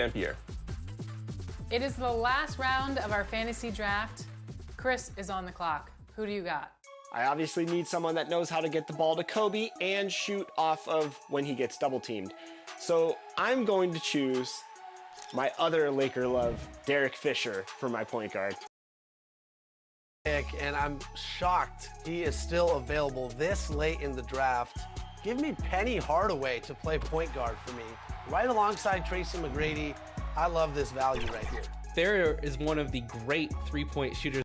Dampier. It is the last round of our fantasy draft. Chris is on the clock. Who do you got? I obviously need someone that knows how to get the ball to Kobe and shoot off of when he gets double teamed. So I'm going to choose my other Laker love, Derek Fisher, for my point guard. And I'm shocked he is still available this late in the draft. Give me Penny Hardaway to play point guard for me, right alongside Tracy McGrady. I love this value right here. There is one of the great three-point shooters.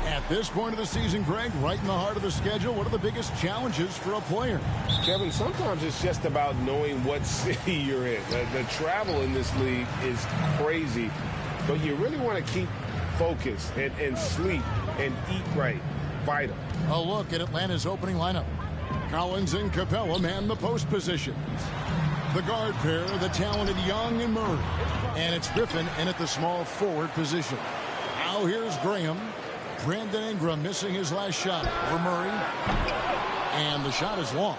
At this point of the season, Greg, right in the heart of the schedule, what are the biggest challenges for a player? Kevin, sometimes it's just about knowing what city you're in. The travel in this league is crazy, but you really want to keep focused and sleep and eat right. Vital. A look at Atlanta's opening lineup. Collins and Capella man the post positions. The guard pair, the talented Young and Murray. And it's Griffin in at the small forward position. Now here's Graham. Brandon Ingram missing his last shot for Murray. And the shot is long.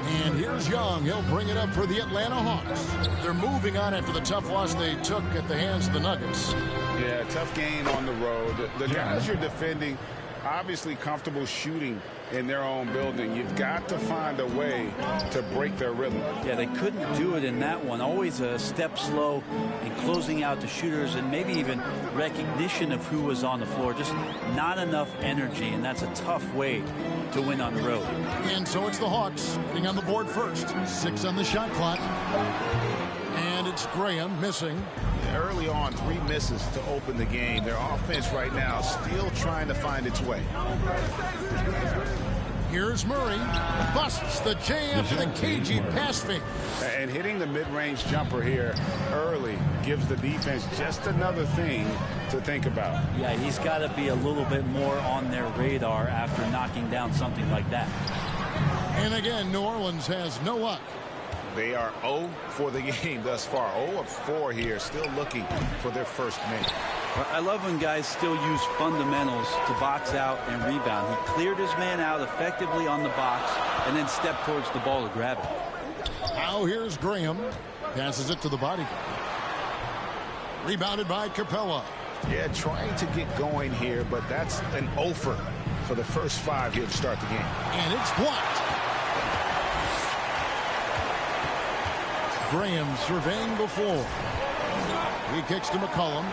And here's Young. He'll bring it up for the Atlanta Hawks. They're moving on after the tough loss they took at the hands of the Nuggets. Yeah, tough game on the road. The guys you're defending, obviously comfortable shooting in their own building. You've got to find a way to break their rhythm. Yeah, they couldn't do it in that one. Always a step slow in closing out the shooters and maybe even recognition of who was on the floor. Just not enough energy, and that's a tough way to win on the road. And so it's the Hawks getting on the board first. 6 on the shot clock. And it's Graham missing. Early on, 3 misses to open the game. Their offense right now still trying to find its way. Here's Murray. Busts the J after the cagey pass fake. And hitting the mid-range jumper here early gives the defense just another thing to think about. Yeah, he's got to be a little bit more on their radar after knocking down something like that. And again, New Orleans has no luck. They are 0 for the game thus far. 0 of 4 here, still looking for their first minute. I love when guys still use fundamentals to box out and rebound. He cleared his man out effectively on the box and then stepped towards the ball to grab it. Now here's Graham. Passes it to the body. Rebounded by Capella. Yeah, trying to get going here, but that's an offer for the first 5 here to start the game. And it's blocked. Graham surveying before. He kicks to McCollum.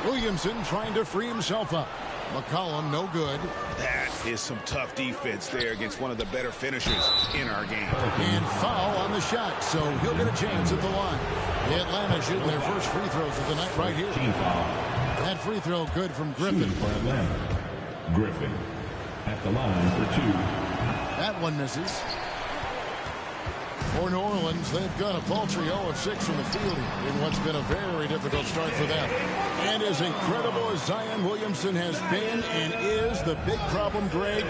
Williamson trying to free himself up. McCollum no good. That is some tough defense there against one of the better finishers in our game. And foul on the shot, so he'll get a chance at the line. Atlanta shooting their first free throws of the night right here. That free throw good from Griffin. For Atlanta. Griffin at the line for 2. That one misses. For New Orleans, they've got a paltry 0 of 6 from the field in what's been a very difficult start for them. And as incredible as Zion Williamson has been and is, the big problem, Greg,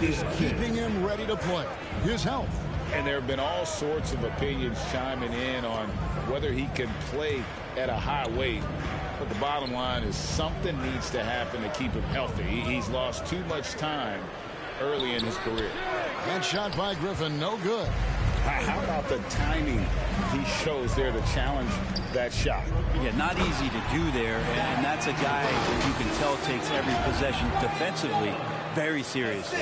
is keeping him ready to play. His health. And there have been all sorts of opinions chiming in on whether he can play at a high weight. But the bottom line is something needs to happen to keep him healthy. He's lost too much time early in his career. And shot by Griffin, no good. How about the timing he shows there to challenge that shot? Yeah, not easy to do there, and that's a guy that you can tell takes every possession defensively very seriously.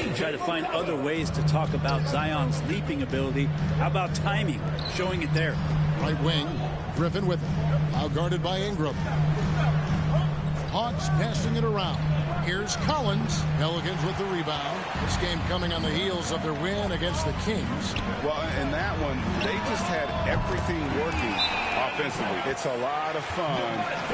You try to find other ways to talk about Zion's leaping ability. How about timing? Showing it there. Right wing, Griffin with it. Now guarded by Ingram. Hawks passing it around. Here's Collins. Pelicans with the rebound. This game coming on the heels of their win against the Kings. Well, in that one, they just had everything working offensively. It's a lot of fun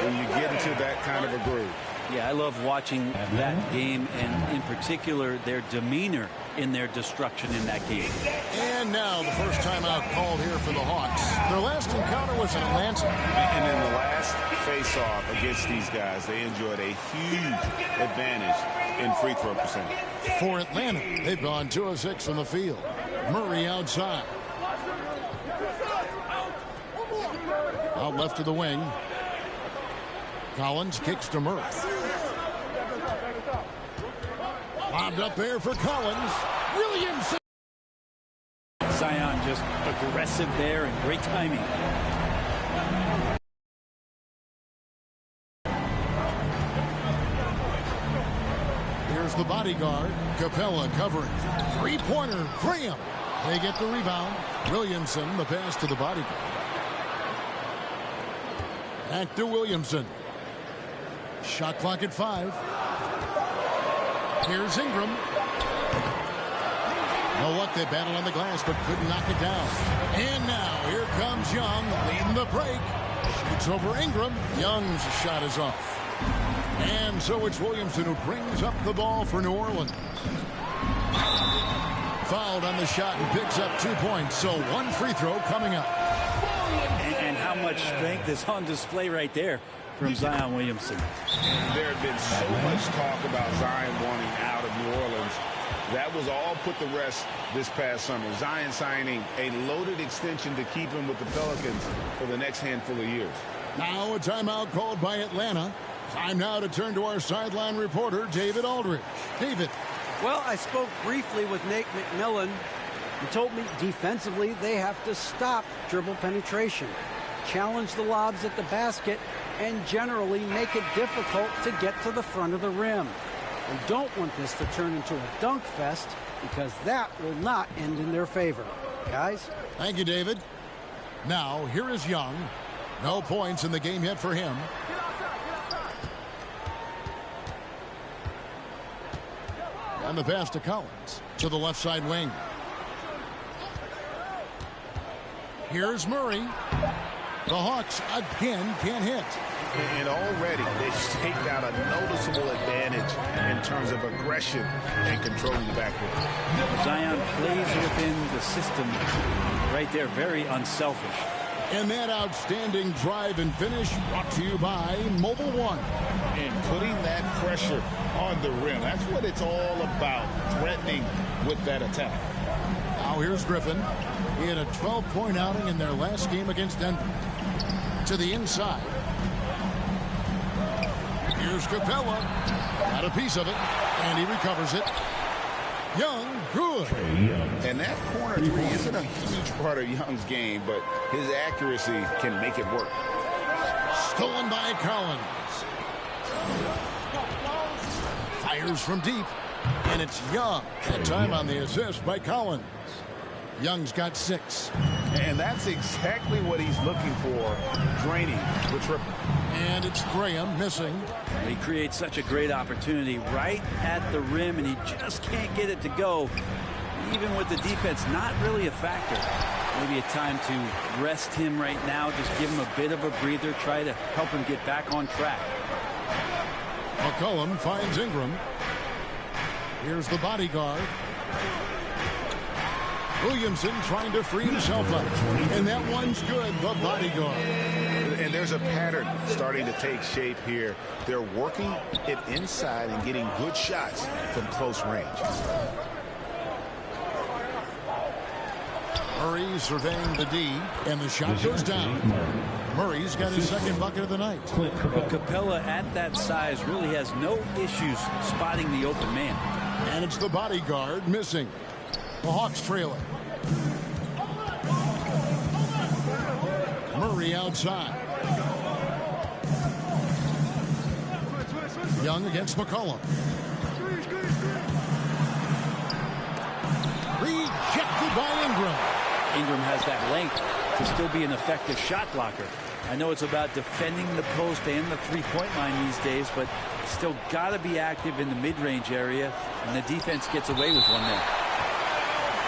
when you get into that kind of a groove. Yeah, I love watching that game, and in particular, their demeanor in their destruction in that game. And now the first timeout called here for the Hawks. Their last encounter was in Atlanta. And in the last face-off against these guys, they enjoyed a huge advantage in free throw percentage. For Atlanta, they've gone 2 of 6 from the field. Murray outside. Out left to the wing. Collins kicks to Murray. Bobbed up there for Collins. Williamson. Zion just aggressive there and great timing. Here's the bodyguard. Capella covering. Three-pointer. Graham. They get the rebound. Williamson, the pass to the bodyguard. Back to Williamson. Shot clock at 5. Here's Ingram. Oh, what, they battled on the glass but couldn't knock it down. And now here comes Young leading the break. Shoots over Ingram. Young's shot is off. And so it's Williamson who brings up the ball for New Orleans. Fouled on the shot and picks up 2 points. So 1 free throw coming up. And how much strength is on display right there from Zion Williamson. There had been so much talk about Zion wanting out of New Orleans. That was all put to rest this past summer. Zion signing a loaded extension to keep him with the Pelicans for the next handful of years. Now a timeout called by Atlanta. Time now to turn to our sideline reporter, David Aldridge. David. Well, I spoke briefly with Nate McMillan. He told me defensively they have to stop dribble penetration, challenge the lobs at the basket, and generally make it difficult to get to the front of the rim. We don't want this to turn into a dunk fest because that will not end in their favor. Guys? Thank you, David. Now, here is Young. No points in the game yet for him. And the pass to Collins to the left side wing. Here's Murray. The Hawks again can't hit. And already they've staked out a noticeable advantage in terms of aggression and controlling the backcourt. Zion plays within the system right there, very unselfish. And that outstanding drive and finish brought to you by Mobile One. And putting that pressure on the rim. That's what it's all about, threatening with that attack. Now here's Griffin. He had a 12-point outing in their last game against Denver. To the inside. Here's Capella. Got a piece of it, and he recovers it. Young, good. And that corner three isn't a huge part of Young's game, but his accuracy can make it work. Stolen by Collins. Fires from deep, and it's Young. That time on the assist by Collins. Young's got 6. And that's exactly what he's looking for, draining the triple. And it's Graham missing. He creates such a great opportunity right at the rim, and he just can't get it to go. Even with the defense not really a factor. Maybe a time to rest him right now, just give him a bit of a breather, try to help him get back on track. McCollum finds Ingram. Here's the bodyguard. Williamson trying to free himself up. And that one's good, the bodyguard. And there's a pattern starting to take shape here. They're working it inside and getting good shots from close range. Murray surveying the D, and the shot goes down. Murray's got his second bucket of the night. Capella at that size really has no issues spotting the open man. And it's the bodyguard missing. The Hawks trailing. Murray outside. Young against McCollum. Rejected by Ingram. Ingram has that length to still be an effective shot blocker. I know it's about defending the post and the three-point line these days, but still got to be active in the mid-range area, and the defense gets away with one there.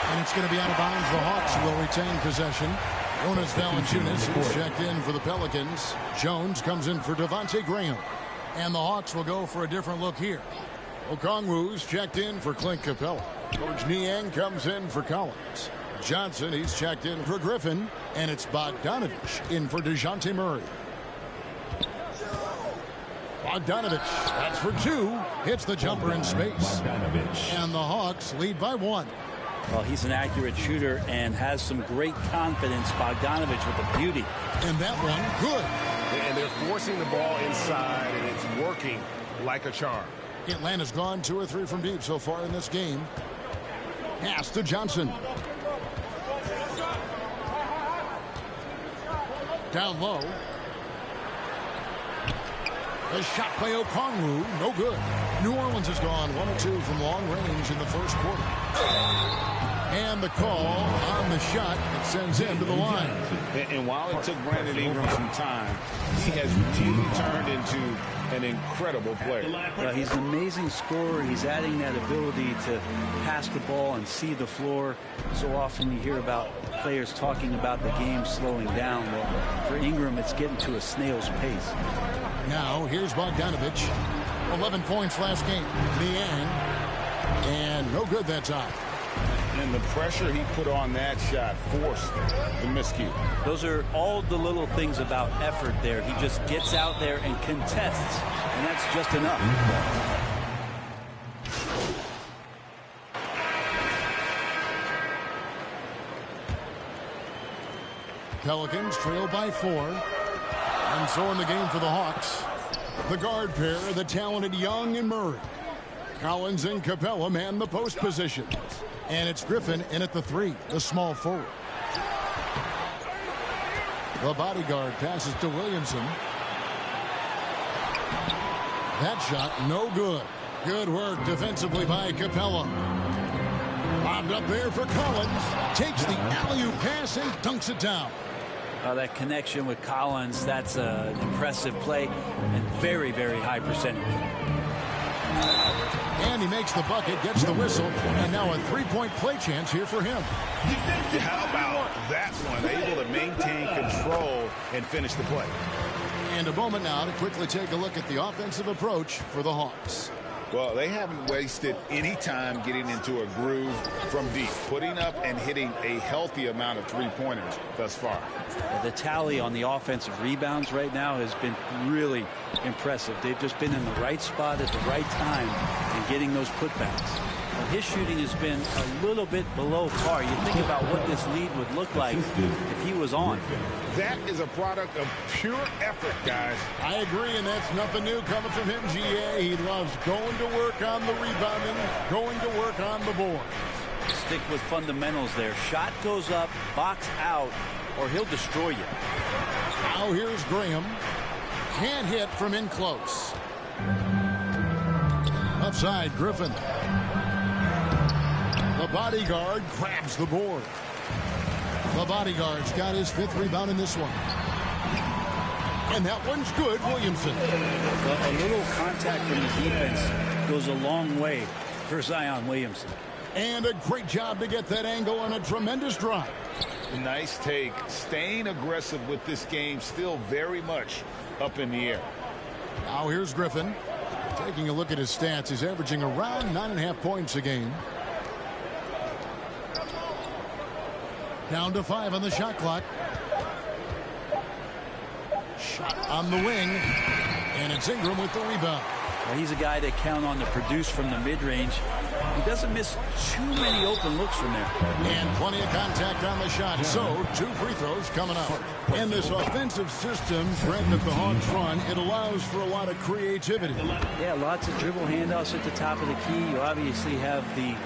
And it's going to be out of bounds. The Hawks will retain possession. Jonas Valanciunas is checked in for the Pelicans. Jones comes in for Devontae Graham. And the Hawks will go for a different look here. Okongwu's checked in for Clint Capella. George Niang comes in for Collins. Johnson, he's checked in for Griffin. And it's Bogdanovich in for DeJounte Murray. Bogdanovich, that's for 2. Hits the jumper in space. And the Hawks lead by 1. Well, he's an accurate shooter and has some great confidence. Bogdanovich with a beauty. And that one, good. And they're forcing the ball inside, and it's working like a charm. Atlanta's gone 2 or 3 from deep so far in this game. Pass to Johnson. Down low. A shot by Okongwu, no good. New Orleans has gone 1 or 2 from long range in the first quarter. And the call on the shot that sends him to the line. And while it took Brandon Ingram some time, he has routinely turned into an incredible player. Well, he's an amazing scorer. He's adding that ability to pass the ball and see the floor. So often you hear about players talking about the game slowing down. Well, for Ingram, it's getting to a snail's pace. Now, here's Bogdanovich. 11 points last game. Niang. And no good that time. And the pressure he put on that shot forced the miscue. Those are all the little things about effort there. He just gets out there and contests, and that's just enough. Pelicans trail by 4. And so in the game for the Hawks, the guard pair, the talented Young and Murray. Collins and Capella man the post position. And it's Griffin in at the 3, the small forward. The bodyguard passes to Williamson. That shot no good. Good work defensively by Capella. Bobbed up there for Collins. Takes the alley-oop pass and dunks it down. That connection with Collins, that's an impressive play and very, very high percentage. And he makes the bucket, gets the whistle, and now a 3-point play chance here for him. How about that one? Able to maintain control and finish the play. And a moment now to quickly take a look at the offensive approach for the Hawks. Well, they haven't wasted any time getting into a groove from deep, putting up and hitting a healthy amount of three-pointers thus far. The tally on the offensive rebounds right now has been really impressive. They've just been in the right spot at the right time and getting those putbacks. Well, his shooting has been a little bit below par. You think about what this lead would look like if he was on. That is a product of pure effort, guys. I agree, and that's nothing new coming from him, GA. He loves going to work on the rebounding, going to work on the board. Stick with fundamentals there. Shot goes up, box out, or he'll destroy you. Now here's Graham. Can't hit from in close. Upside, Griffin. The bodyguard grabs the board. The bodyguard's got his 5th rebound in this one. And that one's good, Williamson. A little contact from the defense goes a long way for Zion Williamson. And a great job to get that angle on a tremendous drive. Nice take. Staying aggressive with this game, still very much up in the air. Now here's Griffin. Taking a look at his stats, he's averaging around 9.5 points a game. Down to 5 on the shot clock. Shot on the wing. And it's Ingram with the rebound. Well, he's a guy that count on to produce from the mid-range. He doesn't miss too many open looks from there. And plenty of contact on the shot. So, 2 free throws coming up. And this offensive system, Brent, that the Hawks run, it allows for a lot of creativity. Yeah, lots of dribble handoffs at the top of the key. You obviously have the,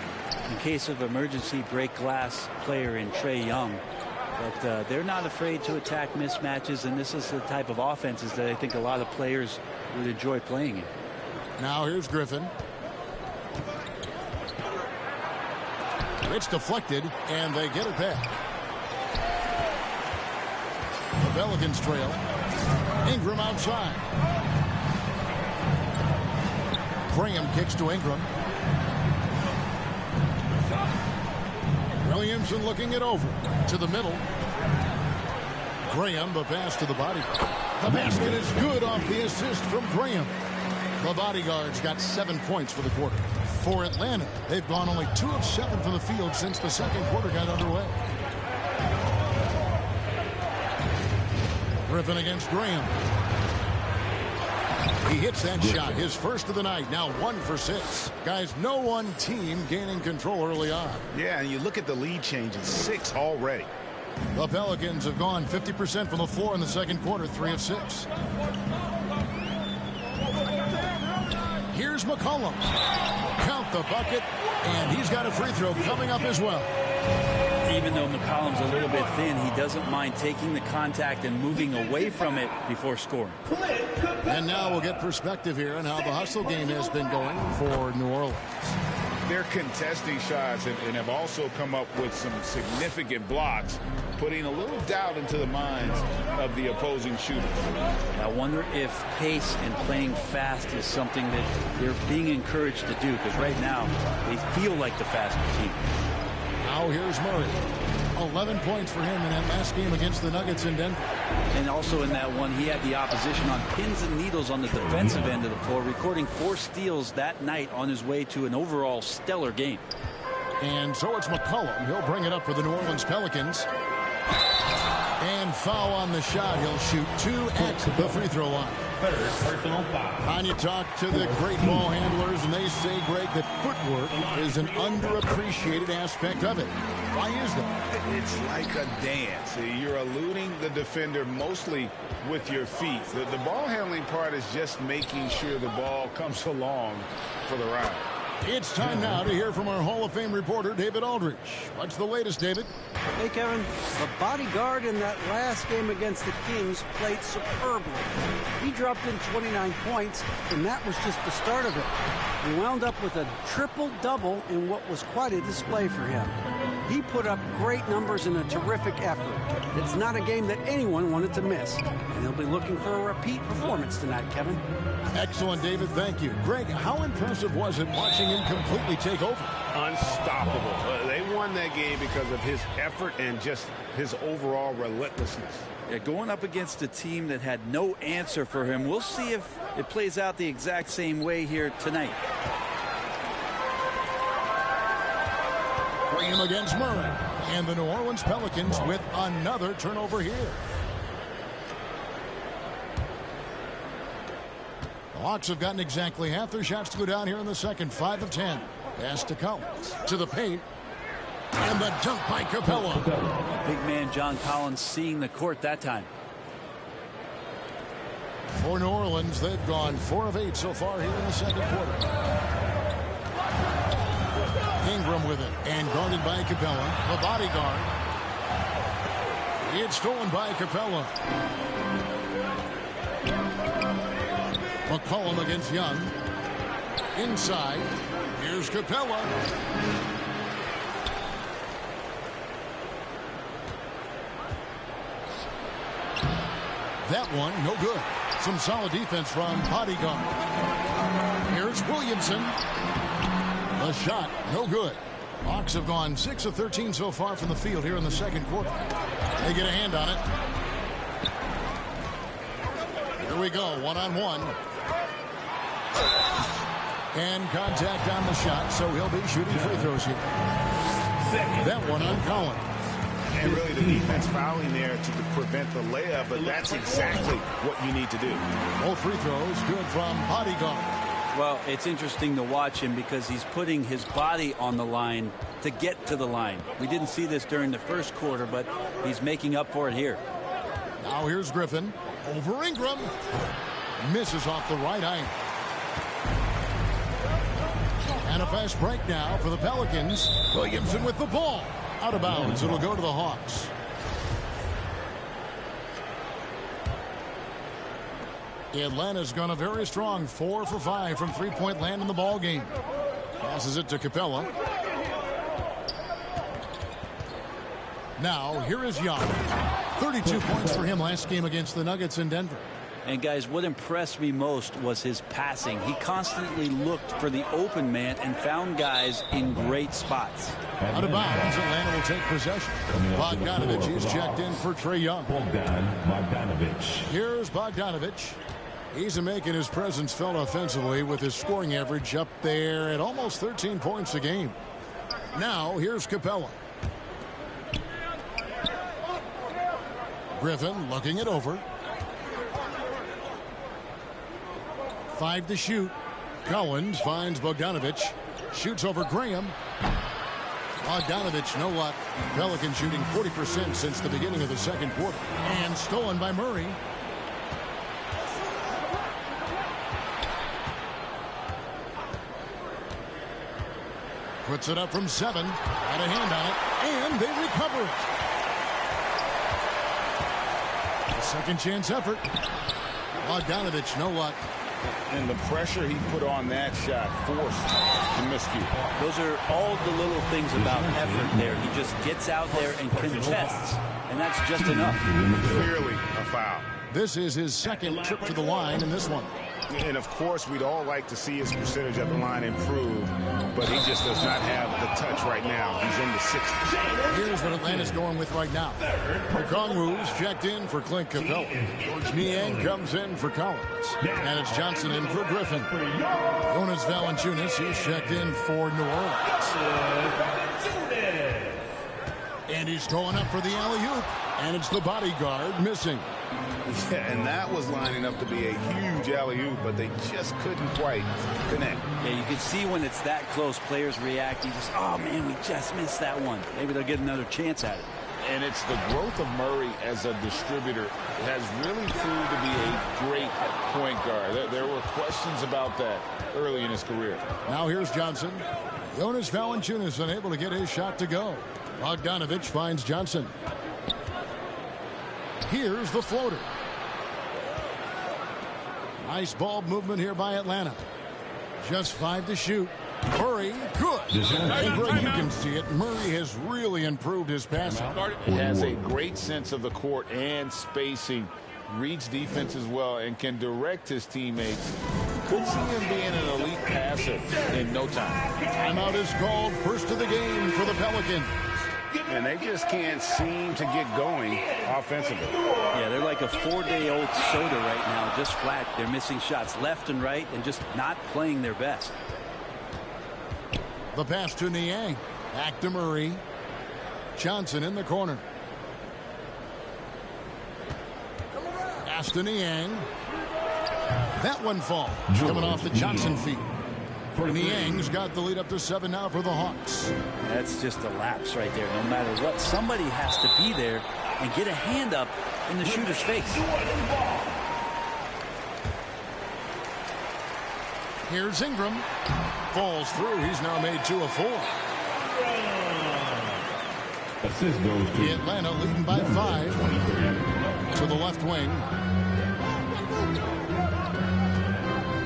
in case of emergency, break glass player in Trae Young. But they're not afraid to attack mismatches, and this is the type of offenses that I think a lot of players would enjoy playing in. Now here's Griffin. It's deflected, and they get it back. The Pelicans trail. Ingram outside. Graham kicks to Ingram. Williamson looking it over to the middle. Graham, the pass to the bodyguard. The basket is good off the assist from Graham. The bodyguard's got 7 points for the quarter. For Atlanta, they've gone only 2 of 7 from the field since the second quarter got underway. Griffin against Graham. He hits that shot, his first of the night, now 1 for 6. Guys, no one team gaining control early on. Yeah, and you look at the lead changes, 6 already. The Pelicans have gone 50% from the floor in the second quarter, 3 of 6. Here's McCollum. Count the bucket, and he's got a free throw coming up as well. Even though McCollum's a little bit thin, he doesn't mind taking the contact and moving away from it before scoring. And now we'll get perspective here on how the hustle game has been going for New Orleans. They're contesting shots and have also come up with some significant blocks, putting a little doubt into the minds of the opposing shooters. I wonder if pace and playing fast is something that they're being encouraged to do, because right now they feel like the faster team. Now here's Murray. 11 points for him in that last game against the Nuggets in Denver. And also in that one, he had the opposition on pins and needles on the defensive end of the floor, recording 4 steals that night on his way to an overall stellar game. And so it's McCollum. He'll bring it up for the New Orleans Pelicans. And foul on the shot. He'll shoot 2 at the free throw line. Personal foul. And you talk to the great ball handlers, and they say, Greg, that footwork is an underappreciated aspect of it. Why is that? It's like a dance. You're eluding the defender mostly with your feet. The ball handling part is just making sure the ball comes along for the round. It's time now to hear from our Hall of Fame reporter, David Aldridge. What's the latest, David? Hey, Kevin, the bodyguard in that last game against the Kings played superbly. He dropped in 29 points, and that was just the start of it. He wound up with a triple-double in what was quite a display for him. He put up great numbers in a terrific effort. It's not a game that anyone wanted to miss, and he'll be looking for a repeat performance tonight, Kevin. Excellent, David. Thank you. Greg, how impressive was it watching him completely take over? Unstoppable. They won that game because of his effort and just his overall relentlessness. Yeah, going up against a team that had no answer for him. We'll see if it plays out the exact same way here tonight. Graham against Murray. And the New Orleans Pelicans with another turnover here. The Hawks have gotten exactly half their shots to go down here in the second. 5 of 10. Pass to Collins. To the paint. And the dunk by Capella. Big man John Collins seeing the court that time. For New Orleans, they've gone 4 of 8 so far here in the second quarter. Ingram with it, and guarded by Capella, the bodyguard. It's stolen by Capella. McCollum against Young. Inside, here's Capella. That one, no good. Some solid defense from bodyguard. Here's Williamson. The shot, no good. Hawks have gone 6 of 13 so far from the field here in the second quarter. They get a hand on it. Here we go, one-on-one. And contact on the shot, so he'll be shooting free throws here. That one on Collins. And really the defense fouling there to prevent the layup, but that's exactly what you need to do. Both free throws good from bodyguard. Well, it's interesting to watch him because he's putting his body on the line to get to the line. We didn't see this during the first quarter, but he's making up for it here. Now here's Griffin over Ingram. Misses off the right eye. And a fast break now for the Pelicans. Williamson with the ball. Out of bounds. It'll go to the Hawks. Atlanta's gone a very strong 4 for 5 from three-point land in the ball game. Passes it to Capella. Now here is Young. 32 points for him last game against the Nuggets in Denver. And guys, what impressed me most was his passing. He constantly looked for the open man and found guys in great spots. Out of bounds, Atlanta will take possession. Bogdanovich is checked in for Trae Young. Bogdanovich. Here's Bogdanovich. He's making his presence felt offensively with his scoring average up there at almost 13 points a game. Now here's Capella. Griffin looking it over. 5 to shoot. Collins finds Bogdanovich. Shoots over Graham. Bogdanovich, no luck. Pelicans shooting 40% since the beginning of the second quarter. And stolen by Murray. Puts it up from 7. Got a hand on it. And they recover it. A second chance effort. Bogdanovich, no luck. And the pressure he put on that shot forced the miscue. Those are all the little things about effort there. He just gets out there and contests, and that's just enough. Clearly a foul. This is his second trip to the line in this one. And of course, we'd all like to see his percentage at the line improve, but he just does not have the touch right now. He's in the 60s. Here's what Atlanta's going with right now. Okongwu's checked in for Clint Capella. George Niang comes in for Collins. And it's Johnson in for Griffin. Jonas Valanciunas, he's checked in for New Orleans. And he's going up for the alley-oop. And it's the bodyguard missing. Yeah, and that was lining up to be a huge alley-oop, but they just couldn't quite connect. Yeah, you can see when it's that close, players reacting. Just, oh, man, we just missed that one. Maybe they'll get another chance at it. And it's the growth of Murray as a distributor has really proved to be a great point guard. There were questions about that early in his career. Now here's Johnson. Jonas Valanciunas unable to get his shot to go. Bogdanovich finds Johnson. Here's the floater. Nice ball movement here by Atlanta. Just 5 to shoot. Murray, good. And Greg, you can see it. Murray has really improved his passing. He has a great sense of the court and spacing. Reads defense as well and can direct his teammates. Could see him being an elite passer in no time. Timeout is called. First of the game for the Pelicans. And they just can't seem to get going offensively. Yeah, they're like a 4-day-old soda right now, just flat. They're missing shots left and right and just not playing their best. The pass to Niang. Back to Murray. Johnson in the corner. Pass to Niang. That one falls. Coming off the Johnson feet. Niang's got the lead up to 7 now for the Hawks. That's just a lapse right there. No matter what, somebody has to be there and get a hand up in the shooter's face. Here's Ingram. Falls through. He's now made 2 of 4. Assist goes to Atlanta leading by 5. To the left wing.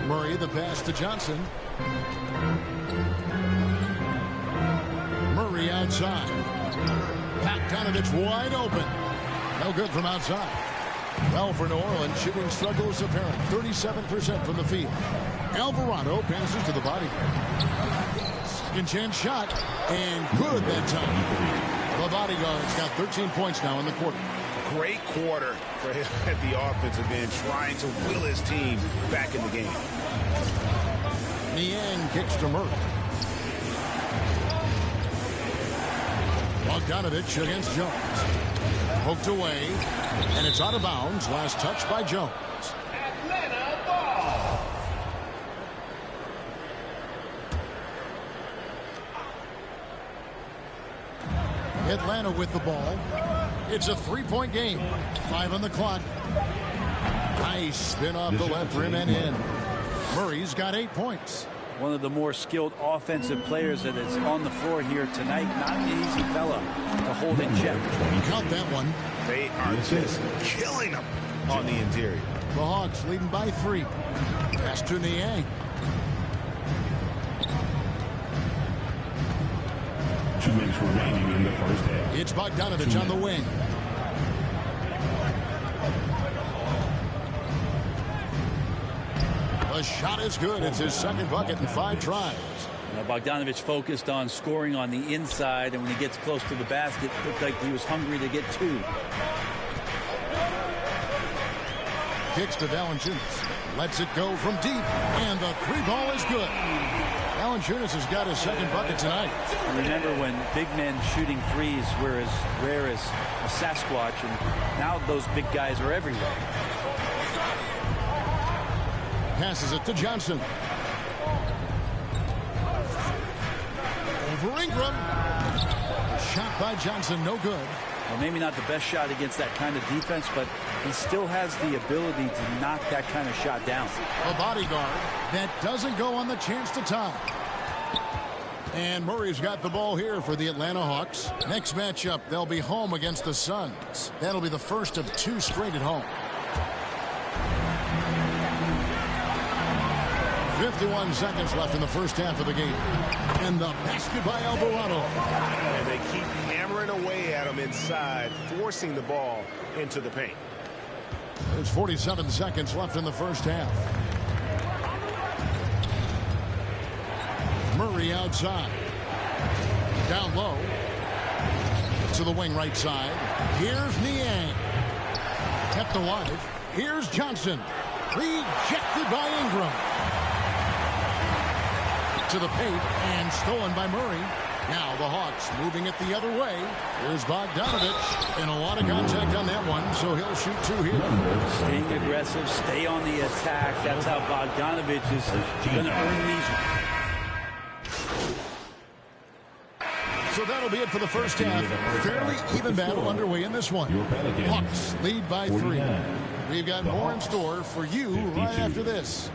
Murray, the pass to Johnson. Murray outside. Bogdanovich wide open. No good from outside. Well, for New Orleans, shooting struggle is apparent. 37% from the field. Alvarado passes to the body. Second chance shot. And good that time. The bodyguard's got 13 points now in the quarter. Great quarter for him at the offensive end, trying to will his team back in the game. Niang kicks to Murray. Bogdanovich against Jones. Poked away, and it's out of bounds. Last touch by Jones. Atlanta ball. Atlanta with the ball. It's a 3-point game. 5 on the clock. Nice spin off the left rim and in. Murray's got 8 points. One of the more skilled offensive players that is on the floor here tonight. Not an easy fella to hold in check. Count that one. They are just killing them on the interior. The Hawks leading by 3. Pass to Niang. 2 minutes remaining in the first half. It's Bogdanovich on the wing. The shot is good. It's his second bucket in 5 tries. Now Bogdanovich focused on scoring on the inside, and when he gets close to the basket, it looked like he was hungry to get 2. Kicks to Valanciunas. Lets it go from deep, and the 3-ball is good. Valanciunas has got his second bucket tonight. Remember when big men shooting threes were as rare as a Sasquatch, and now those big guys are everywhere. passes it to Johnson. Over Ingram. A shot by Johnson, no good. Well, maybe not the best shot against that kind of defense, but he still has the ability to knock that kind of shot down. A bodyguard that doesn't go on the chance to tie. And Murray's got the ball here for the Atlanta Hawks. Next matchup, they'll be home against the Suns. That'll be the first of 2 straight at home. 51 seconds left in the first half of the game. And the basket by Alvarado. And they keep hammering away at him inside, forcing the ball into the paint. There's 47 seconds left in the first half. Murray outside. Down low. To the wing right side. Here's Niang. Kept alive. Here's Johnson. Rejected by Ingram. To the paint and stolen by Murray. Now the Hawks moving it the other way. Here's Bogdanovich. And a lot of contact on that one, so he'll shoot 2 here. Staying aggressive, stay on the attack. That's how Bogdanovich is going to earn these. So that'll be it for the first half. Fairly even battle underway in this one. Hawks lead by 3. We've got more in store for you right after this.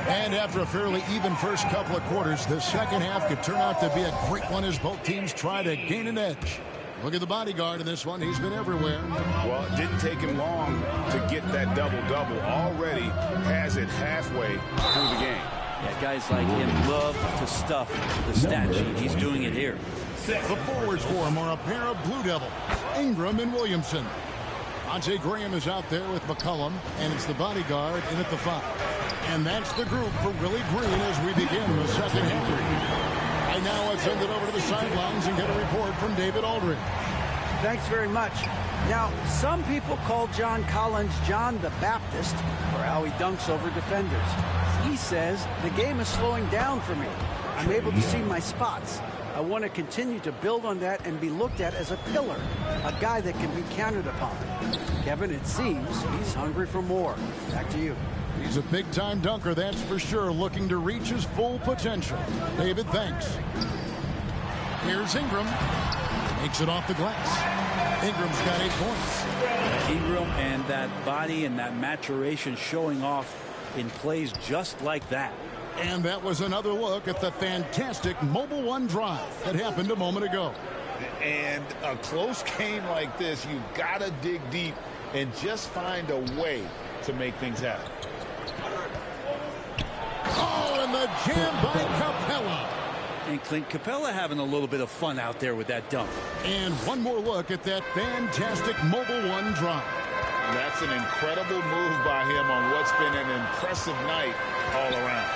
And after a fairly even first couple of quarters, the second half could turn out to be a great one as both teams try to gain an edge. Look at the bodyguard in this one. He's been everywhere. Well, it didn't take him long to get that double-double. Already has it halfway through the game. Yeah, guys like him love to stuff the stat sheet. He's doing it here. The forwards for him are a pair of Blue Devils, Ingram and Williamson. Monte Graham is out there with McCollum, and it's the bodyguard in at the 5. And that's the group for Willie Green as we begin the second half. Right now, let's send it over to the sidelines and get a report from David Aldridge. Thanks very much. Now, some people call John Collins John the Baptist for how he dunks over defenders. He says the game is slowing down for me. I'm able to see my spots. I want to continue to build on that and be looked at as a pillar, a guy that can be counted upon. Kevin, it seems he's hungry for more. Back to you. He's a big-time dunker, that's for sure, looking to reach his full potential. David, thanks. Here's Ingram. Makes it off the glass. Ingram's got 8 points. Ingram and that body and that maturation showing off in plays just like that. And that was another look at the fantastic Mobile One drive that happened a moment ago. And a close game like this, you've got to dig deep and just find a way to make things happen. Oh, and the jam by Capella. And Clint Capella having a little bit of fun out there with that dunk. And one more look at that fantastic Mobile One drive. That's an incredible move by him on what's been an impressive night all around.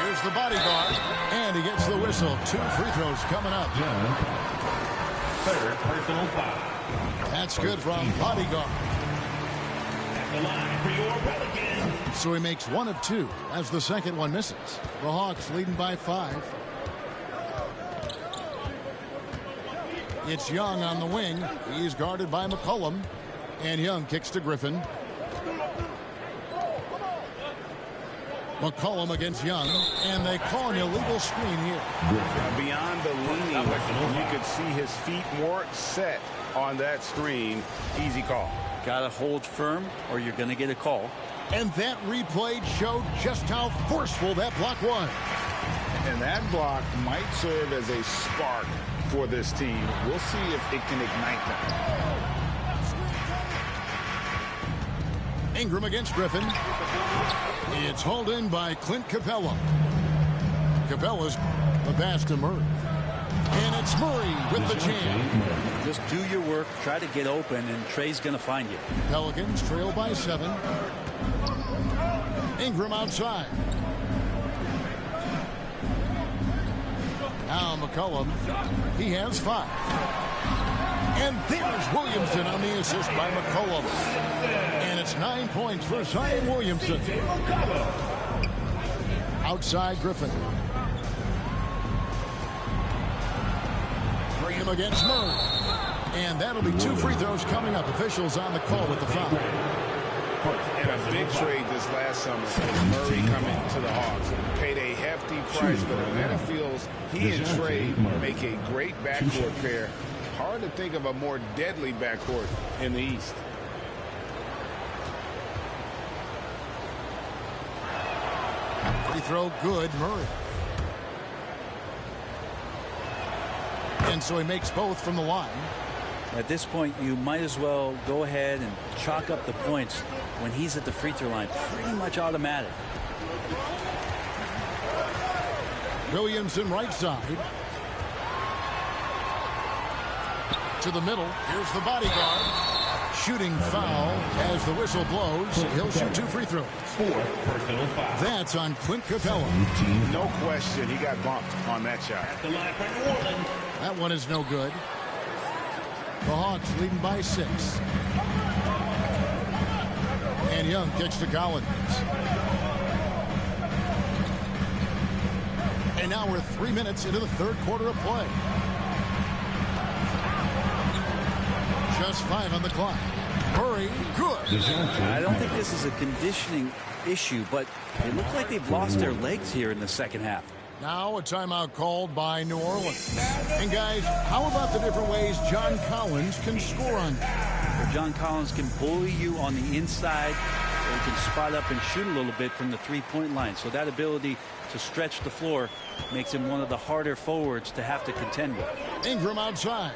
Here's the bodyguard, and he gets the whistle. 2 free throws coming up. Third personal foul. That's good from bodyguard. At the line for your Pelicans. So he makes 1 of 2 as the second one misses. The Hawks leading by 5. It's Young on the wing. He's guarded by McCollum. And Young kicks to Griffin. McCollum against Young. And they call an illegal screen here. Beyond the leaning, you could see his feet more set on that screen. Easy call. Got to hold firm or you're going to get a call. And that replay showed just how forceful that block was. And that block might serve as a spark for this team. We'll see if it can ignite them. Ingram against Griffin. It's hauled in by Clint Capella. Capella's the pass to Murray. And it's Murray with the jam. Just do your work, try to get open, and Trey's going to find you. Pelicans trail by 7. Ingram outside. Now McCollum. He has 5. And there's Williamson on the assist by McCollum. And it's 9 points for Zion Williamson. Outside Griffin. Graham against Murray. And that'll be 2 free throws coming up. Officials on the call with the foul. And a big trade this last summer is Murray coming to the Hawks. Paid a hefty price, but Atlanta feels he and Trey make a great backcourt pair. Hard to think of a more deadly backcourt in the East. Free throw good, Murray. And so he makes both from the line. At this point, you might as well go ahead and chalk up the points when he's at the free throw line. Pretty much automatic. Williamson right side. To the middle. Here's the bodyguard. Shooting foul as the whistle blows. He'll shoot 2 free throws. 4 personal fouls. That's on Clint Capella. No question, he got bumped on that shot. That one is no good. The Hawks leading by 6. And Young kicks to Collins. And now we're 3 minutes into the 3rd quarter of play. Just 5 on the clock. Murray, good. I don't think this is a conditioning issue, but it looks like they've lost their legs here in the second half. Now a timeout called by New Orleans. And guys, how about the different ways John Collins can score on that? Well, John Collins can bully you on the inside, or he can spot up and shoot a little bit from the three-point line. So that ability to stretch the floor makes him one of the harder forwards to have to contend with. Ingram outside.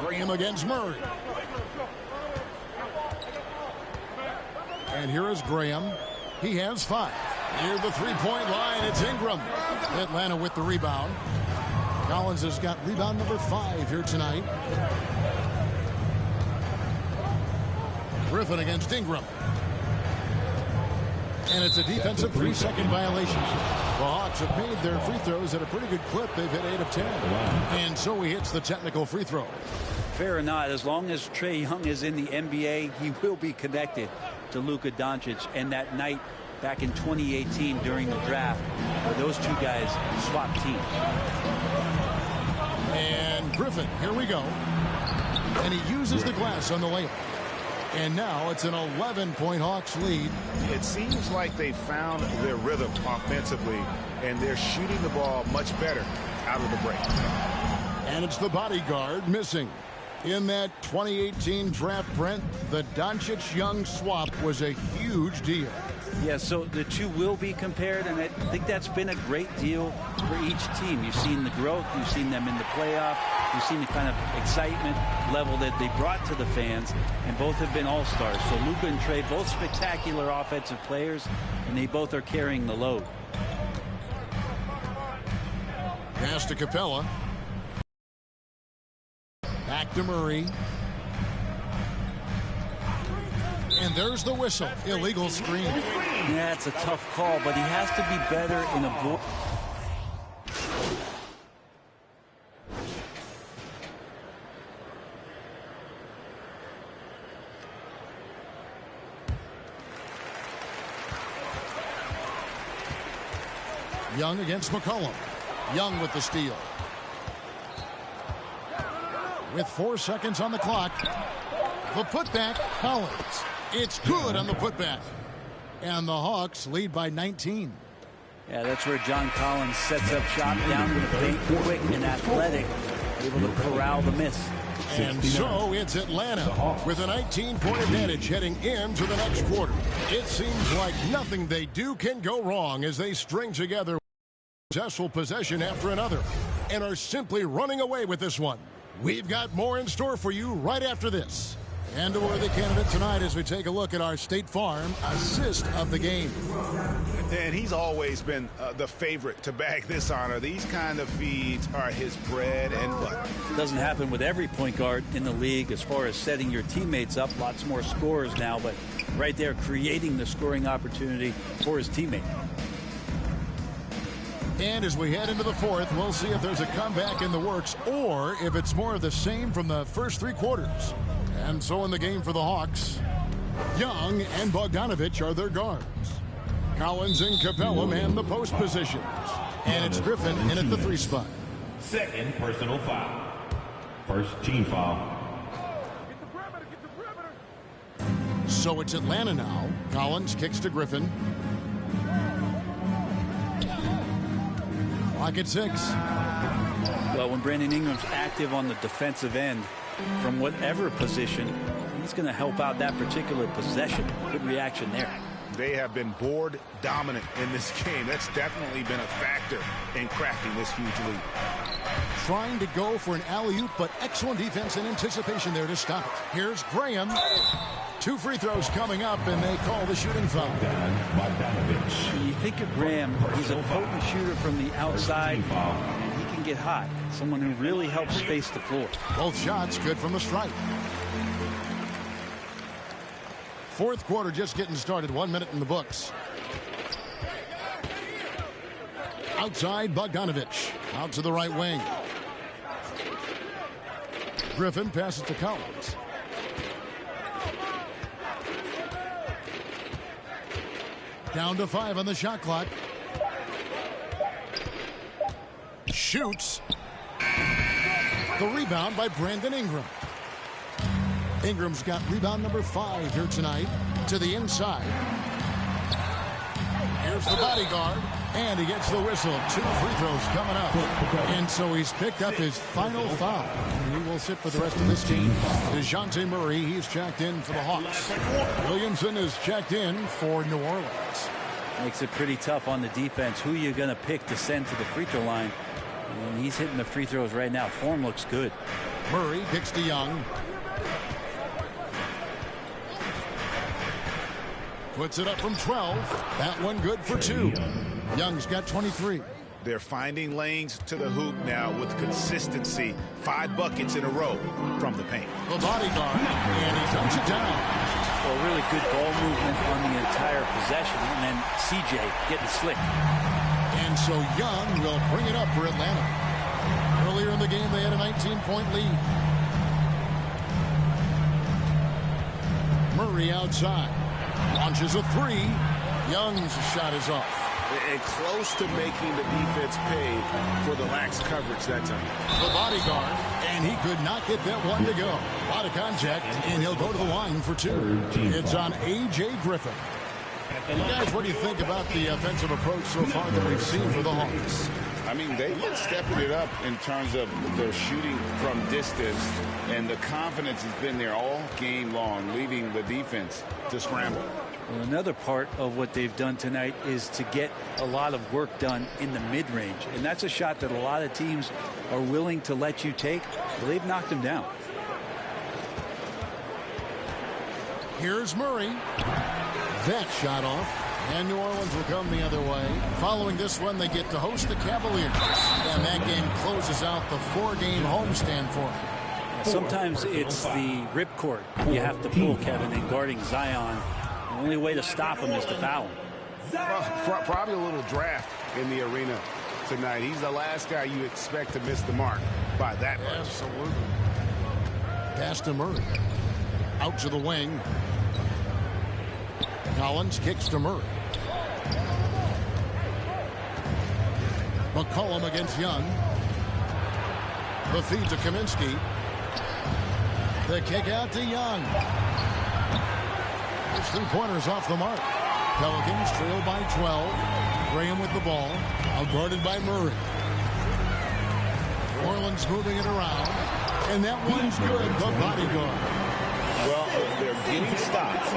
Graham against Murray. And here is Graham. He has 5. Near the three-point line, it's Ingram. Atlanta with the rebound. Collins has got rebound number 5 here tonight. Griffin against Ingram. And it's a defensive 3-second violation. The Hawks have made their free throws at a pretty good clip. They've hit 8 of 10. And so he hits the technical free throw. Fair or not, as long as Trae Young is in the NBA, he will be connected to Luka Doncic. And that night back in 2018 during the draft, where those 2 guys swapped teams. And Griffin, here we go. And he uses the glass on the layup. And now it's an 11-point Hawks lead. It seems like they found their rhythm offensively, and they're shooting the ball much better out of the break. And it's the bodyguard missing. In that 2018 draft, Brent, the Doncic-Young swap was a huge deal. Yeah, so the 2 will be compared, and I think that's been a great deal for each team. You've seen the growth, you've seen them in the playoff, you've seen the kind of excitement level that they brought to the fans, and both have been all-stars. So Luka and Trae, both spectacular offensive players, and they both are carrying the load. Pass to Capella. Back to Murray. And there's the whistle. Illegal screen. Yeah, it's a tough call, but he has to be better in a ball. Young against McCollum. Young with the steal. With 4 seconds on the clock. The putback, Collins. It's good on the putback. And the Hawks lead by 19. Yeah, that's where John Collins sets up shop down in the paint, quick and athletic, able to corral the miss. And so it's Atlanta with a 19-point advantage heading into the next quarter. It seems like nothing they do can go wrong as they string together successful possession after another and are simply running away with this one. We've got more in store for you right after this. And a worthy candidate tonight as we take a look at our State Farm assist of the game. And he's always been the favorite to bag this honor. These kind of feeds are his bread and butter. It doesn't happen with every point guard in the league as far as setting your teammates up. Lots more scorers now, but right there creating the scoring opportunity for his teammate. And as we head into the 4th, we'll see if there's a comeback in the works or if it's more of the same from the first 3 quarters. And so in the game for the Hawks, Young and Bogdanovich are their guards. Collins and Capella man the post positions. And it's Griffin in at the 3 spot. Second personal foul. First team foul. So it's Atlanta now. Collins kicks to Griffin. Clock at 6. Well, when Brandon Ingram's active on the defensive end, from whatever position, he's going to help out that particular possession. Good reaction there. They have been board dominant in this game. That's definitely been a factor in crafting this huge lead. Trying to go for an alley-oop, but excellent defense and anticipation there to stop it. Here's Graham. 2 free throws coming up, and they call the shooting foul. When you think of Graham, he's a potent shooter from the outside, and he can get hot. Someone who really helps space the floor. Both shots good from the stripe. Fourth quarter just getting started. 1 minute in the books. Outside, Bogdanovich. Out to the right wing. Griffin passes to Collins. Down to 5 on the shot clock. Shoots. The rebound by Brandon Ingram. Ingram's got rebound number 5 here tonight. To the inside. Here's the bodyguard. And he gets the whistle. 2 free throws coming up. And so he's picked up his final foul. And he will sit for the rest of this game. DeJounte Murray, he's checked in for the Hawks. Williamson is checked in for New Orleans. Makes it pretty tough on the defense. Who you're going to pick to send to the free throw line. And he's hitting the free throws right now. Form looks good. Murray kicks to Young. Puts it up from 12. That one good for 2. Young's got 23. They're finding lanes to the hoop now with consistency. 5 buckets in a row from the paint. The bodyguard, and he dumps it down. Well, really good ball movement on the entire possession, and then CJ getting slick. And so Young will bring it up for Atlanta. Earlier in the game, they had a 19-point lead. Murray outside. Launches a 3. Young's shot is off. And close to making the defense pay for the lax coverage that time. The bodyguard, and he could not get that one to go. A lot of contact, and he'll go to the line for 2. It's on A.J. Griffin. Guys, what do you think about the offensive approach so far that we've seen for the Hawks? I mean, they've been stepping it up in terms of their shooting from distance, and the confidence has been there all game long, leaving the defense to scramble. Well, another part of what they've done tonight is to get a lot of work done in the mid-range. And that's a shot that a lot of teams are willing to let you take. Well, they've knocked them down. Here's Murray. That shot off. And New Orleans will come the other way. Following this one, they get to host the Cavaliers. And that game closes out the 4-game homestand for them. Sometimes it's the ripcord you have to pull, Kevin, in guarding Zion. The only way to stop him is to foul him. Probably a little draft in the arena tonight. He's the last guy you expect to miss the mark by that much. Absolutely. Pass to Murray. Out to the wing. Collins kicks to Murray. McCollum against Young. The feed to Kaminsky. The kick out to Young. His 3-pointers off the mark. Pelicans trail by 12. Graham with the ball. Outguarded by Murray. New Orleans moving it around. And that one's good. The bodyguard. Well, they're getting stops.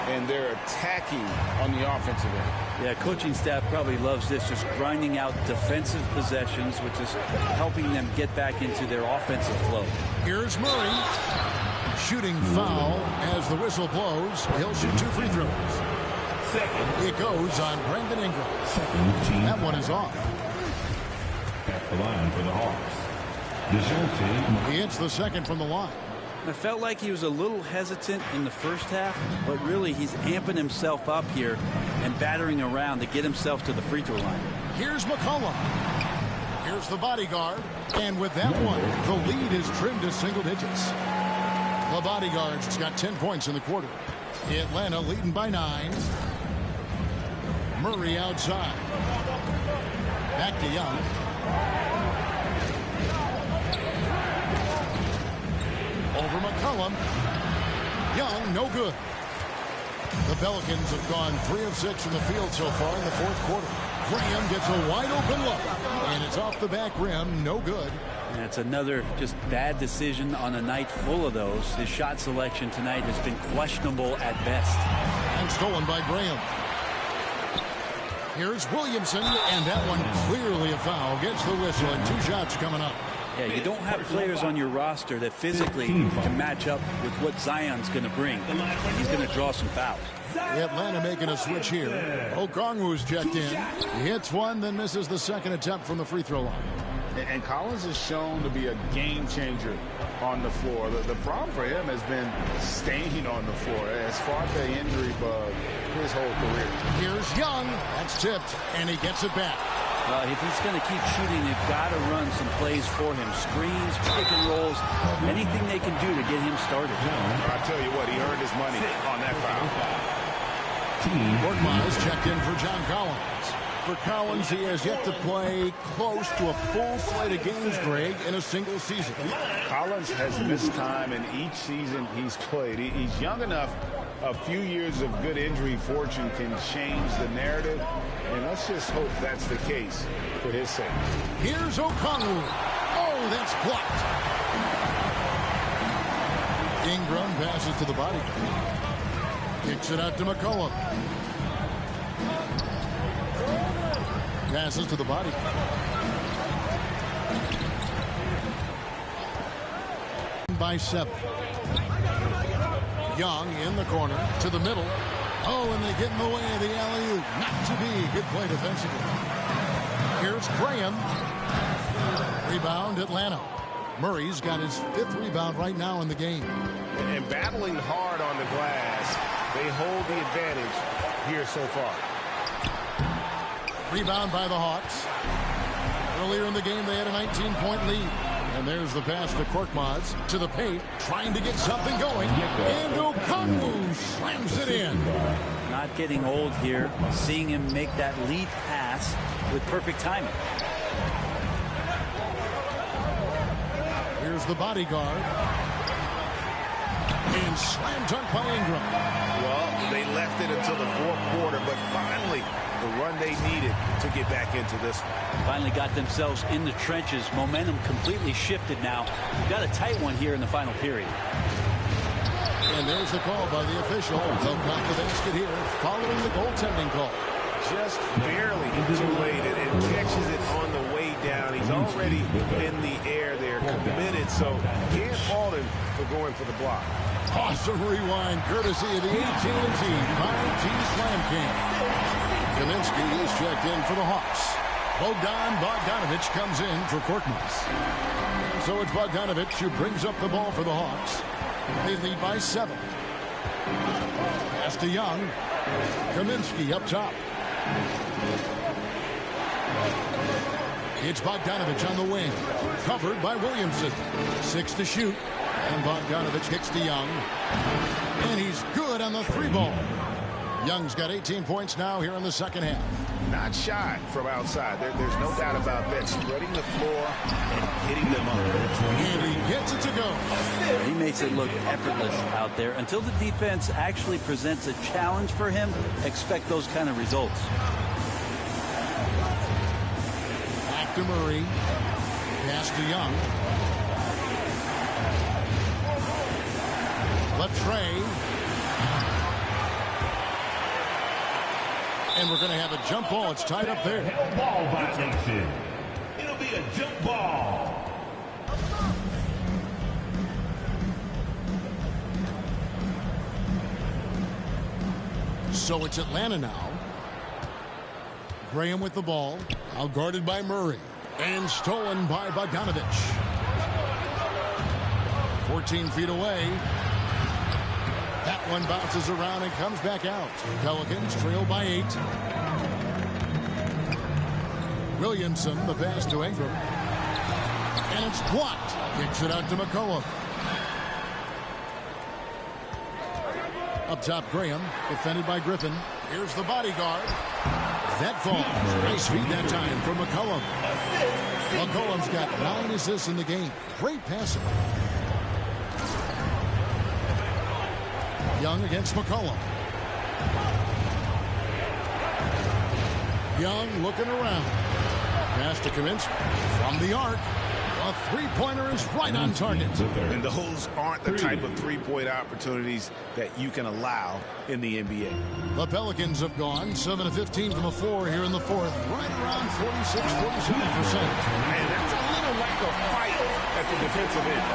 And they're attacking on the offensive end. Yeah, coaching staff probably loves this, just grinding out defensive possessions, which is helping them get back into their offensive flow. Here's Murray. Shooting foul as the whistle blows. He'll shoot 2 free throws. It goes on Brandon Ingram. That one is off. At the line for the Hawks. DeJounte. He hits the second from the line. I felt like he was a little hesitant in the first half, but really he's amping himself up here and battering around to get himself to the free throw line. Here's McCollum. Here's the bodyguard. And with that one, the lead is trimmed to single digits. The bodyguard's got 10 points in the quarter. Atlanta leading by 9. Murray outside. Back to Young. Over McCollum. Young, no good. The Pelicans have gone 3 of 6 from the field so far in the fourth quarter. Graham gets a wide open look, and it's off the back rim, no good. And it's another just bad decision on a night full of those. His shot selection tonight has been questionable at best. And stolen by Graham. Here's Williamson, and that one clearly a foul. Gets the whistle, and 2 shots coming up. Yeah, you don't have players on your roster that physically can match up with what Zion's going to bring. He's going to draw some fouls. Atlanta making a switch here. Okongwu's checked in. He hits one, then misses the second attempt from the free throw line. And Collins is shown to be a game changer on the floor. The problem for him has been staying on the floor. As far as the injury bug his whole career. Here's Young. That's tipped, and he gets it back. Well, if he's going to keep shooting, they've got to run some plays for him. Screens, pick and rolls, anything they can do to get him started. I tell you what, he earned his money on that foul. Korkmaz checked in for John Collins. For Collins, he has yet to play close to a full slate of games, Greg, in a single season. Collins has missed time in each season he's played. He's young enough. A few years of good injury fortune can change the narrative, and let's just hope that's the case for his sake. Here's Okongwu. Oh, that's blocked. Ingram passes to the body. Kicks it out to McCollum. Passes to the body. By 7. Young in the corner to the middle. Oh, and they get in the way of the alley-oop. Not to be. Good play defensively. Here's Graham. Rebound, Atlanta. Murray's got his 5th rebound right now in the game. And battling hard on the glass, they hold the advantage here so far. Rebound by the Hawks. Earlier in the game, they had a 19-point lead. And there's the pass to Korkmaz to the paint, trying to get something going. And Okongwu slams it in. Not getting old here. Seeing him make that lead pass with perfect timing. Here's the bodyguard. And slam dunk by Ingram. Well, they left it until the fourth quarter, but finally the run they needed to get back into this. Finally got themselves in the trenches. Momentum completely shifted now. We've got a tight one here in the final period. And there's the call by the official. They'll count the basket here following the goaltending call. Just barely too late and catches it on the way down. He's already in the air there, committed, so can't fault him for going for the block. Awesome rewind courtesy of the AT&T 5G Slam King. Kaminsky is checked in for the Hawks. Bogdanovich comes in for Korkmaz. So it's Bogdanovich who brings up the ball for the Hawks. They lead by 7. Pass to Young. Kaminsky up top. It's Bogdanovich on the wing. Covered by Williamson. 6 to shoot. And Bogdanovich kicks to Young. And he's good on the 3-ball. Young's got 18 points now here in the second half. Not shy from outside. There's no doubt about that. Spreading the floor and hitting them up. And he gets it to go. He makes it look effortless out there. Until the defense actually presents a challenge for him, expect those kind of results. Back to Murray. Pass to Young. Latrey. And we're going to have a jump ball. It's tied up there. Ball violation. It'll be a jump ball. So it's Atlanta now. Graham with the ball. Out guarded by Murray. And stolen by Bogdanovich. 14 feet away. That one bounces around and comes back out. Pelicans trail by 8. Williamson, the pass to Ingram. And it's blocked. Kicks it out to McCollum. Up top, Graham, defended by Griffin. Here's the bodyguard. That falls. Nice feed that time from McCollum. McCollum's got 9 assists in the game. Great passing. Young against McCollum. Young looking around. Pass to Kaminsky from the arc. A three-pointer is right on target. And those aren't the type of three-point opportunities that you can allow in the NBA. The Pelicans have gone 7 of 15 from the floor here in the fourth. Right around 46-47%. And that's a little lack of fight at the defensive end.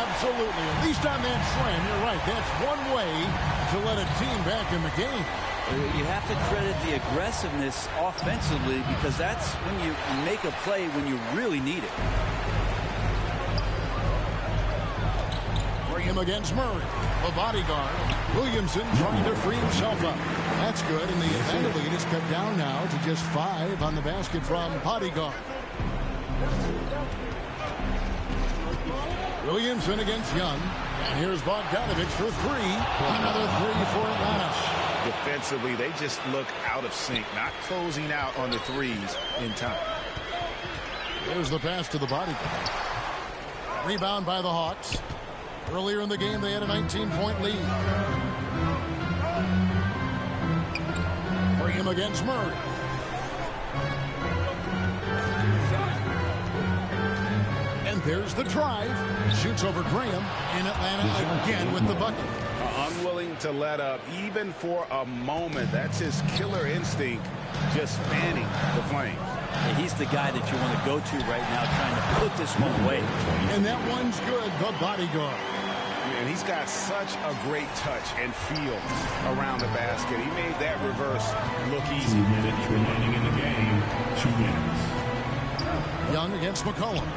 Absolutely. At least on that slam, you're right. That's one way to let a team back in the game. You have to credit the aggressiveness offensively because that's when you make a play when you really need it. Him against Murray. The bodyguard. Williamson trying to free himself up. That's good, and the Atlanta lead is cut down now to just 5 on the basket from bodyguard. Williamson against Young. And here's Bogdanovich for 3. Another 3 for Atlanta. Defensively, they just look out of sync, not closing out on the threes in time. Here's the pass to the bodyguard. Rebound by the Hawks. Earlier in the game, they had a 19-point lead. Bring him against Murray. And there's the drive. Shoots over Graham. In Atlanta again with the bucket. Unwilling to let up, even for a moment. That's his killer instinct, just fanning the flames. Yeah, he's the guy that you want to go to right now, trying to put this one away. And that one's good, the bodyguard. And he's got such a great touch and feel around the basket. He made that reverse look easy. 2 minutes remaining in the game. 2 minutes. Young against McCollum.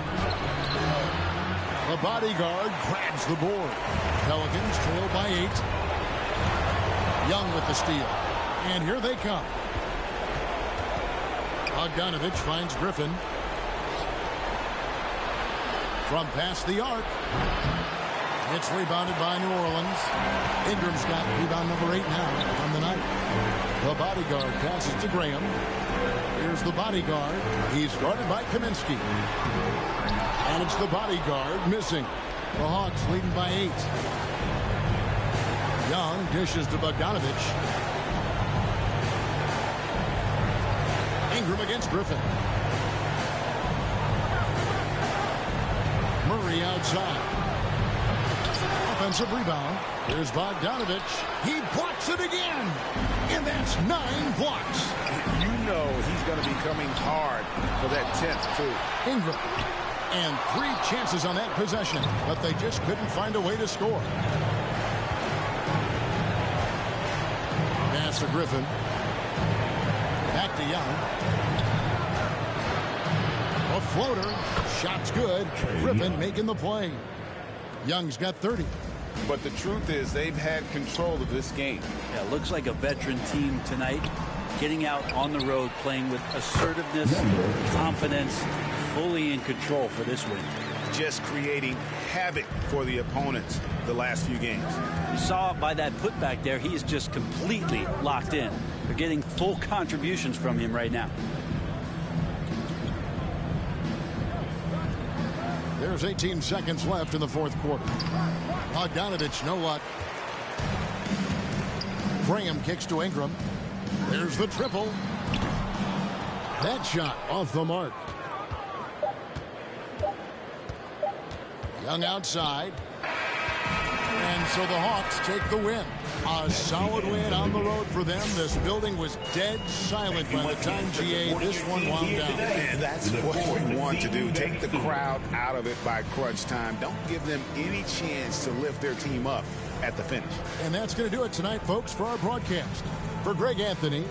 The bodyguard grabs the board. Pelicans trail by 8. Young with the steal. And here they come. Bogdanovich finds Griffin. From past the arc. It's rebounded by New Orleans. Ingram's got rebound number 8 now on the night. The bodyguard passes to Graham. Here's the bodyguard. He's guarded by Kaminsky. And it's the bodyguard missing. The Hawks leading by 8. Young dishes to Bogdanovich. Ingram against Griffin. Murray outside. Offensive rebound. Here's Bogdanovich. He blocks it again. And that's 9 blocks. You know he's going to be coming hard for that 10th, too. Ingram. And 3 chances on that possession, but they just couldn't find a way to score. Pass to Griffin. Back to Young. A floater. Shot's good. Griffin making the play. Young's got 30. But the truth is they've had control of this game. Yeah, looks like a veteran team tonight. Getting out on the road, playing with assertiveness, confidence, fully in control for this win. Just creating havoc for the opponents the last few games. You saw by that putback there, he's just completely locked in. They're getting full contributions from him right now. There's 18 seconds left in the fourth quarter. Bogdanovich, no luck. Graham kicks to Ingram. There's the triple. That shot off the mark. Young outside. And so the Hawks take the win. A solid win on the road for them. This building was dead silent by the time, GA, this one wound down. And that's what you want to do. Take the crowd out of it by crunch time. Don't give them any chance to lift their team up at the finish. And that's going to do it tonight, folks, for our broadcast. For Greg Anthony.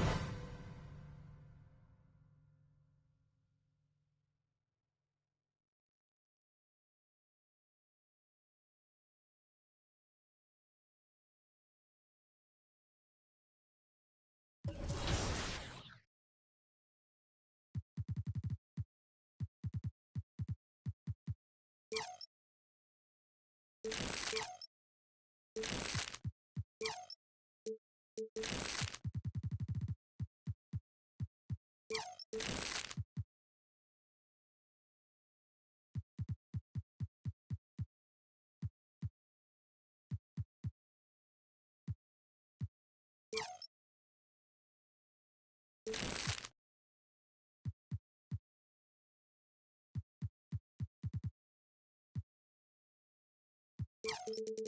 Bye.